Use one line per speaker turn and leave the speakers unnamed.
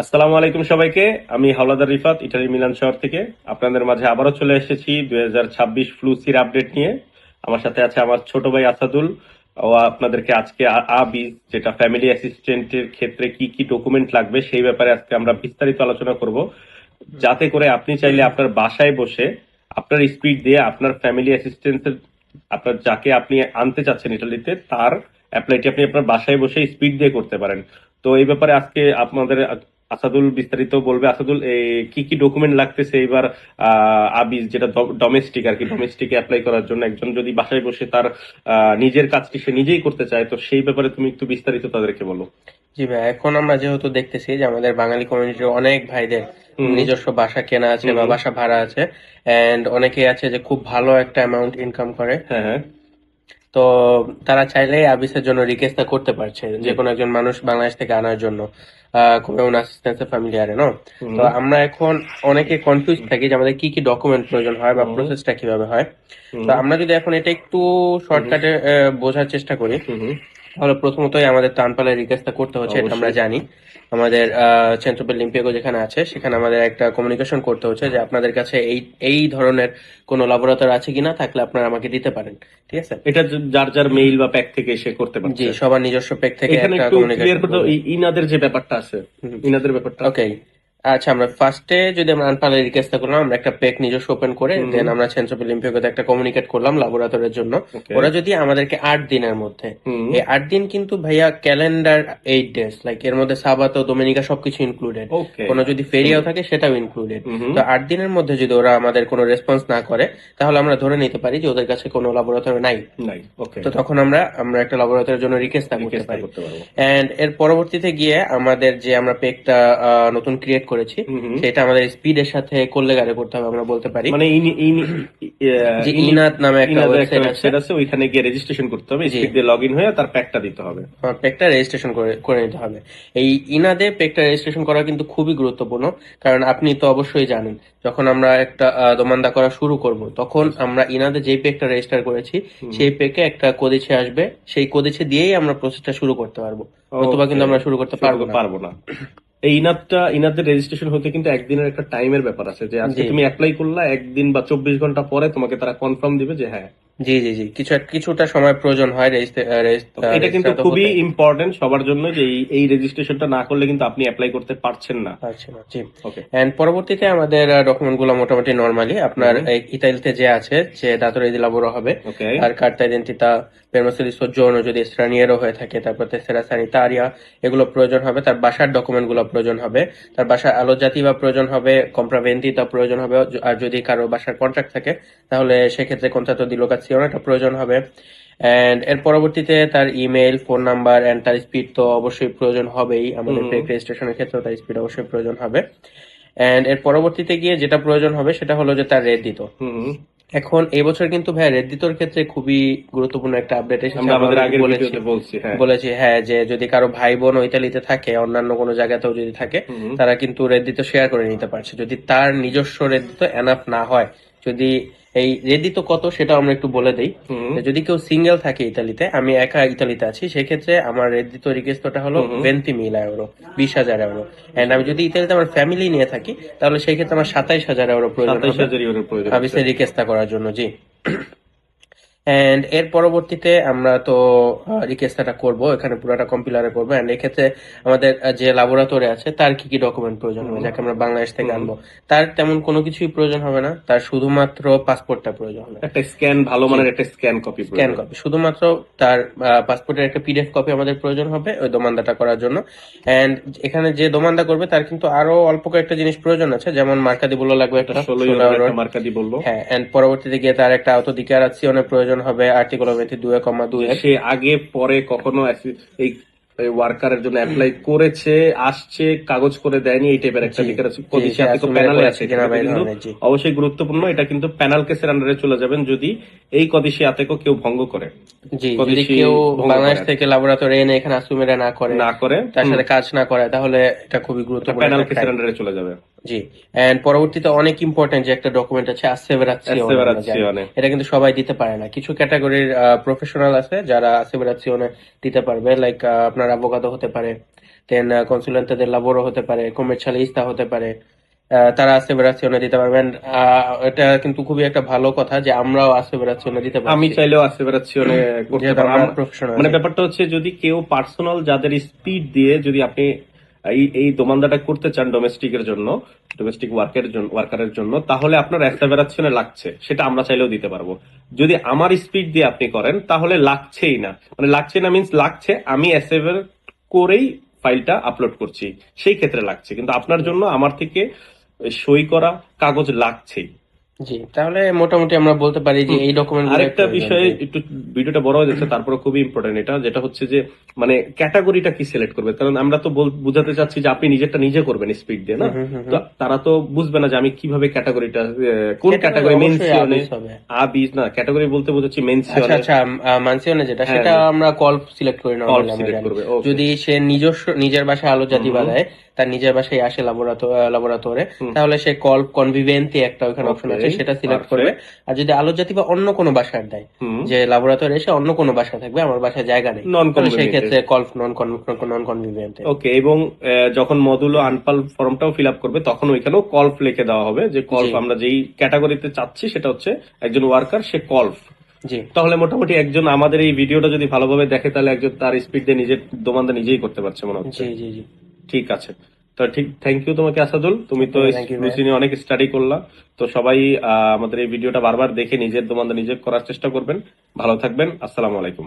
আসসালামু আলাইকুম সবাইকে। আমি হাওলাদার রিফাত, ইটালি মিলান শহর থেকে আপনাদের মাঝে আবারও চলে এসেছি 2026 ফ্লু সির আপডেট নিয়ে। আমার সাথে আছে আমার ছোট ভাই আসাদুল। ও আপনাদেরকে আজকে আবিস, যেটা ফ্যামিলি অ্যাসিস্ট্যান্টের ক্ষেত্রে কি কি ডকুমেন্ট লাগবে সেই ব্যাপারে আজকে আমরা বিস্তারিত আলোচনা করব, যাতে করে আপনি চাইলে আপনার বাসায় বসে আপনার স্পিড দিয়ে আপনার ফ্যামিলি অ্যাসিস্ট্যান্টের, আপনার যাকে আপনি আনতে চাচ্ছেন ইটালিতে, তার অ্যাপ্লাইটি আপনি আপনার বাসায় বসে স্পিড দিয়ে করতে পারেন। তো এই ব্যাপারে আজকে আপনাদের আসাদুল বিস্তারিত বলবে। আসাদুল, কি কি ডকুমেন্ট লাগতেছে এবার আবিস, যেটা ডোমেস্টিক আর কি, ডোমেস্টিকে অ্যাপ্লাই করার জন্য একজন যদি বাসায় বসে তার নিজের কাজটি সে নিজেই করতে চায়, তো সেই ব্যাপারে তুমি একটু বিস্তারিত তাদেরকে বলো।
জি ভাই, এখন আমরা যেহেতু দেখতেছি যে আমাদের বাঙালি কমিউনিটির অনেক ভাইদের
হুম
নিজস্ব বাসা কেনা আছে বা
হুম।
বাসা ভাড়া আছে, এন্ড অনেকেই আছে যে খুব ভালো একটা অ্যামাউন্ট ইনকাম করে।
হ্যাঁ হ্যাঁ।
তো তারা চাইলেই আবিসের জন্য রিকোয়েস্টটা করতে পারছে
জি।
যে কোনো একজন মানুষ বাংলাদেশ থেকে আনার জন্য কমিউন অ্যাসিস্ট্যান্স ফ্যামিলিয়ারে নো।
হুম
তো আমরা এখন অনেকে কনফিউজ থাকি যে আমাদের কি কি ডকুমেন্ট প্রয়োজন হয় বা
হুম
প্রসেসটা কিভাবে হয়। তো
হুম
আমরা যদি এখন এটা একটু
হুম
শর্টকাটে বোঝার চেষ্টা করি,
হুম।
তাহলে প্রথমতই আমাদের টানপালের রিকোয়েস্টটা করতে হচ্ছে, এটা আমরা
অবশ্যই।
জানি। আমাদের সেন্ট্রাল লিম্পিয়াগো যেখানে আছে সেখানে আমাদের একটা কমিউনিকেশন করতে হচ্ছে যে আপনাদের কাছে এই এই ধরনের কোনো ল্যাবরেটরি আছে কিনা, থাকলে আপনারা আমাকে দিতে পারেন। ঠিক আছে।
এটা যার যার মেইল বা প্যাক থেকে এসে করতে
জি,
পারছে।
সবার নিজস্ব পেক থেকে
এখানে
একটা
একটু ক্লিয়ার
কমিউনিকেশন
করতে
করবে।
ইনাদের যে ব্যাপারটা আছে, ইনাদের ব্যাপারটা।
ওকে, আচ্ছা, আমরা ফার্স্টে যদি আমরা আনপালের রিকোয়েস্টটা করলাম, আমরা একটা পেক নিজস্ব ওপেন করে
হুম।
দেন আমরা সেন্ট্রাল লিম্পিয়াগোতে একটা কমিউনিকেট করলাম ল্যাবরেটরির জন্য।
ওকে।
ওরা যদি আমাদেরকে 8 দিনের মধ্যে,
হুম।
এই 8 দিন কিন্তু ভাইয়া ক্যালেন্ডার 8 ডেজ, লাইক এর মধ্যে সাবাতো দোমিনিকা সবকিছু ইনক্লুডেড,
ওকে।
কোনো যদি ফেরিয়াও
সুন্দর।
থাকে সেটাও ইনক্লুডেড।
হুম।
তো 8 দিনের মধ্যে যদি ওরা আমাদের কোনো রেসপন্স না করে, তাহলে আমরা ধরে নিতে পারি যে ওদের কাছে কোনো ল্যাবরেটরি নাই।
নাই। ওকে।
তো তখন আমরা একটা ল্যাবরেটরির জন্য রিকোয়েস্টটা করতে
রিকোয়েস্টটা
পারি।
করতে পারবো।
এন্ড এর পরবর্তীতে গিয়ে আমাদের যে আমরা পেকটা নতুন ক্রিয়েট করেছি,
হুম।
সেটা আমাদের স্পিডের সাথে কল্লেগারে করতে হবে, আমরা বলতে পারি।
মানে ইনি ইনি
যে
ইনি
ইনাত নামে একটা
ইনাদের একটা
ওয়েবসাইট আছে।
ওয়েবসাইট আছে, ওইখানে গিয়ে রেজিস্ট্রেশন করতে হবে,
জি,
স্পিড দিয়ে লগ ইন হয়ে তার প্যাকটা দিতে হবে।
পেকটা রেজিস্ট্রেশন করে করে নিতে হবে। এই ইনাদে পেকটা রেজিস্ট্রেশন করা কিন্তু খুবই গুরুত্বপূর্ণ, কারণ আপনি তো অবশ্যই জানেন, যখন আমরা একটা দোমানদা করা শুরু করব, তখন আমরা ইনাদে যেই পেকটা রেজিস্টার করেছি
হুম।
সেই পেকে একটা কোদিছে আসবে, সেই কোদিছে দিয়েই আমরা প্রসেসটা শুরু করতে পারবো, নতুবা
ওকে।
কিন্তু আমরা শুরু করতে
শুরু
পারবো
করতে
না।
পারবো না। এই ইনাদের রেজিস্ট্রেশন হতে কিন্তু একদিনের একটা টাইমের ব্যাপার আছে, যে আজকে
জি
তুমি অ্যাপ্লাই করলা, একদিন বা 24 ঘন্টা পরে তোমাকে তারা কনফার্ম দিবে যে হ্যাঁ।
জি জি জি, কিছুটা সময় প্রয়োজন হয়
এটা কিন্তু
রেজিস্টার
খুবই
হতে।
ইম্পর্টেন্ট সবার জন্য, যে এই রেজিস্ট্রেশনটা না করলে কিন্তু আপনি অ্যাপ্লাই করতে পারছেন না।
পারছি না, জি।
ওকে।
এন্ড পরবর্তীতে আমাদের ডকুমেন্ট গুলো মোটামুটি নর্মালি আপনার
হুম।
এই ইতালিতে যে আছে, যে দাতরে di lavoro হবে,
ওকে।
তার কার্তা ইডেন্টিতা, permesso di soggiorno যদি স্ট্রানিয়েরও হয়ে থাকে, তারপর তেসেরা স্যানিটারিয়া, এগুলো প্রয়োজন হবে। তার বাসার ডকুমেন্ট গুলো প্রয়োজন হবে, তার বাসার আলো জাতি বা প্রয়োজন হবে, কম্প্রাভেন্তিতা প্রয়োজন হবে, আর যদি কারো বাসার কন্ট্রাক্ট থাকে তাহলে সেক্ষেত্রে কন্ট্রাতো দি লোকাzione এটা প্রয়োজন হবে। এন্ড এর পরবর্তীতে তার ইমেল, ফোন নাম্বার এন্ড তার স্পিড তো অবশ্যই প্রয়োজন হবেই, আমাদের
হুম
পেক রেজিস্ট্রেশনের ক্ষেত্রে তার স্পিড অবশ্যই প্রয়োজন হবে। এন্ড এর পরবর্তীতে গিয়ে যেটা প্রয়োজন হবে সেটা হলো যে তার রেট দিত।
হুম।
এখন এই বছর কিন্তু ভাই রেট দিতর ক্ষেত্রে খুবই গুরুত্বপূর্ণ একটা আপডেট এসেছে,
আমরা
আমরা
আমাদের
অলরেডি
আগের
বলেছি।
ভিডিওতে বলছি, হ্যাঁ।
বলেছি, হ্যাঁ, যে যদি কারো ভাই বোন ইতালিতে থাকে, অন্যান্য কোনো জায়গাতেও যদি থাকে,
হুম
তারা কিন্তু রেট দিত শেয়ার করে নিতে পারছে, যদি তার নিজস্ব রেট দিত এনাফ না হয়। যদি এই রেট দিত কত সেটা আমরা একটু বলে দেই।
হুম
যে যদি কেউ সিঙ্গেল থাকে ইতালিতে, আমি একা ইতালিতে আছি, সেক্ষেত্রে আমার রেট দিত রিকোয়েস্টটা হলো
হুম।
20.000 euro, 20,000 euro। এন্ড আমি যদি ইতালিতে আমার ফ্যামিলি নিয়ে থাকি, তাহলে সেই ক্ষেত্রে আমার 27,000 euro প্রয়োজন
সাতাইশ
হবে
হাজার ইউরোর প্রয়োজন হচ্ছে।
আবিসের রিকোয়েস্টটা করার জন্য, জি। এন্ড এর পরবর্তীতে আমরা তো রিকোয়েস্টটা করব, এখানে পুরোটা কম্পিলারে করবো। এন্ড এক্ষেত্রে আমাদের যে ল্যাবরেটরি আছে তার কি কি ডকুমেন্ট প্রয়োজন হবে,
হুম
যাকে আমরা বাংলাদেশ থেকে
হুম।
আনবো, তার তেমন কোনো কিছুই প্রয়োজন হবে না, তার শুধুমাত্র পাসপোর্টটা প্রয়োজন হবে।
একটা স্ক্যান, ভালো
জি,
মানের একটা স্ক্যান কপি
স্ক্যান
প্রয়োজন।
কপি, শুধুমাত্র তার পাসপোর্টের একটা পিডিএফ কপি আমাদের প্রয়োজন হবে ওই দোমানদাটা করার জন্য। এন্ড এখানে যে দোমানদা করবে তার কিন্তু আরো অল্প কয়েকটা জিনিস প্রয়োজন আছে, যেমন মার্কাদিবুলো লাগবে
একটা
একটা
16 ইউরোর
16 euro।
একটা মার্কা দিয়ে বললো,
হ্যাঁ, এন্ড পরবর্তীতে গিয়ে তার একটা অটোডিক্লারাzione প্রয়োজন হবে, আর্টিকেল 22,2
যে
এর।
সে আগে পরে কখনো এই ওয়ার্কারের জন্য অ্যাপ্লাই করেছে, আসছে, কাগজ করে দেয়নি, এই টাইপের একটা
জি
ডিক্লারেশন
জি,
কদিশে
সে
আপনি
আসুমিরে
প্যানেলে আছে,
করেছে
এটা
কিনা বা
কিন্তু
এই
কিন্তু
ধরনের, জি।
অবশ্যই গুরুত্বপূর্ণ। এটা কিন্তু প্যানাল কেসের আন্ডারে চলে যাবেন যদি এই কদিশে আতেকো কেউ ভঙ্গ করে,
জি, যদি
কদিশি
কেউ
ভঙ্গ করে
বাংলাদেশ
আর কি।
থেকে ল্যাবরেটরি এনে এখানে আসুমিরে না করে,
না করে,
তার সাথে কাজ না করে, তাহলে এটা খুবই
এটা
গুরুত্বপূর্ণ
প্যানাল
একটা
কেসের
ক্রাইম।
আন্ডারে চলে যাবে।
জি। এন্ড পরবর্তীতে অনেক ইম্পর্টেন্ট যে একটা ডকুমেন্ট আছে, আসেভেরাzione, আমরা জানি।
অ্যাসেভারাজিওনে।
এটা কিন্তু সবাই দিতে পারে না, কিছু ক্যাটাগরির প্রফেশনাল আছে যারা আসেভেরাzione দিতে পারবে, লাইক আপনার আভোকাতো হতে পারে, দেন কনসুলেন্তে del lavoro হতে পারে, কমার্শিয়ালিস্তা হতে পারে, তারা আসেভারাসিওনে দিতে পারবেন। এটা কিন্তু খুবই একটা ভালো কথা যে আমরাও আসেভারাসিওনে দিতে
আমি
পারছি,
চাইলেও আসেভারাসিওনে করতে
যেহেতু
পারবো।
আমরা প্রফেশনাল।
মানে ব্যাপারটা হচ্ছে যদি কেউ পার্সোনাল যাদের স্পিড দিয়ে যদি আপনি এই এই দোমানদাটা করতে চান ডোমেস্টিকের জন্য, ডোমেস্টিক ওয়ার্কারের জন্য, তাহলে আপনার অ্যাসেভারাসিওনে লাগছে, সেটা আমরা চাইলেও দিতে পারবো। যদি আমার স্পিড দিয়ে আপনি করেন তাহলে লাগছেই না, মানে লাগছে না মিন্স লাগছে আমি অ্যাসেভার করেই ফাইলটা আপলোড করছি, সেই ক্ষেত্রে লাগছে, কিন্তু আপনার জন্য আমার থেকে সই করা কাগজ লাগছেই।
জি, তাহলে মোটামুটি আমরা বলতে পারি যে এই ডকুমেন্ট
আরেকটা বিষয়, একটু ভিডিওটা বড় হয়ে যাচ্ছে, তারপরে খুবই ইম্পর্টেন্ট এটা, যেটা হচ্ছে যে মানে ক্যাটাগরিটা কি সিলেক্ট করবে, কারণ আমরা তো বুঝাতে চাচ্ছি যে আপনি নিজেরটা নিজে করবেন স্পিড দিয়ে, না? তো তারা তো বুঝবে না যে আমি কিভাবে ক্যাটাগরিটা, কোন ক্যাটাগরি, মেনশনে
হবে।
আবিস না, ক্যাটাগরি বলতে বোঝাচ্ছি
আচ্ছা
মেনশনে।
আচ্ছা, মানসিওনে যেটা,
হ্যাঁ,
সেটা আমরা কল্প সিলেক্ট করি
কল্প
নরমালি, আমরা
সিলেক্ট
জানি।
করবে। ওকে।
যদি সে নিজের বাসায় আলো জাতি বানায়, তার নিজের বাসায় আসে লাবোরাটোরে, তাহলে সে কল্প কনভিভেন্টি একটা ওখানে অপশন আছে, সেটা সিলেক্ট করবে। আর যদি আলো জাতি বা অন্য কোনো বাসার দেয়, যে লাবোরাটোরি এসে অন্য কোনো বাসা থাকবে, আমার বাসায় জায়গা নেই,
নন
তাহলে সেই
কনভিনিয়েন্ট।
ক্ষেত্রে কল্প নন কনভিভেন্ট।
ওকে, এবং যখন মডুলো আনপাল ফর্মটাও ফিল আপ করবে তখন ওইখানেও কল্প লিখে দেওয়া হবে যে কল্প আমরা যেই ক্যাটাগরিতে চাচ্ছি সেটা হচ্ছে একজন ওয়ার্কার, সে কল্প।
জি
তাহলে মোটামুটি একজন আমাদের এই ভিডিওটা যদি ভালোভাবে দেখে তাহলে একজন তার স্পিড দিয়ে নিজের দোমানটা নিজেই করতে পারছে মনে হচ্ছে।
জি জি জি।
ঠিক আছে, তো ঠিক, থ্যাংক ইউ তোমাকে আসাদুল, তুমি তো
Thank you,
ফ্লুসি নিয়ে অনেক স্টাডি করলা। তো সবাই আমাদের এই ভিডিওটা বারবার দেখে নিজের দোমানটা নিজে করার চেষ্টা করবেন। ভালো থাকবেন, আসসালামু আলাইকুম।